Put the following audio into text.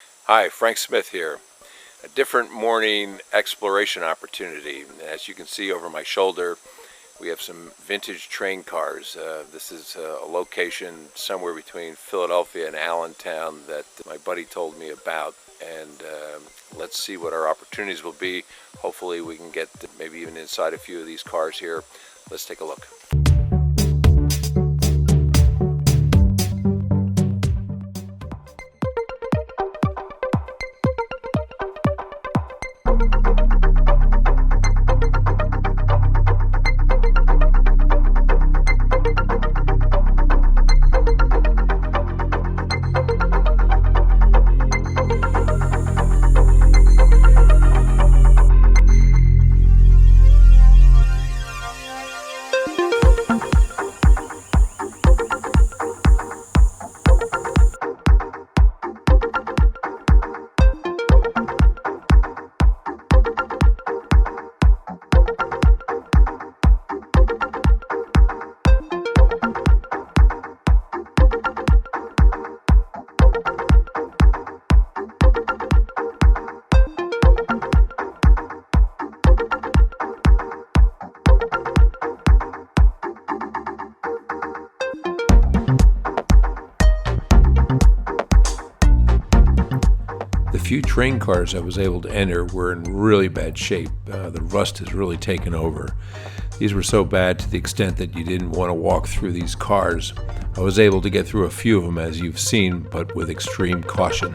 Hi, Frank Smith here. A different morning exploration opportunity. As you can see over my shoulder, we have some vintage train cars. This is a location somewhere between Philadelphia and Allentown that my buddy told me about. And let's see what our opportunities will be. Hopefully we can get maybe even inside a few of these cars here. Let's take a look. The few train cars I was able to enter were in really bad shape. The rust has really taken over. These were so bad to the extent that you didn't want to walk through these cars. I was able to get through a few of them, as you've seen, but with extreme caution.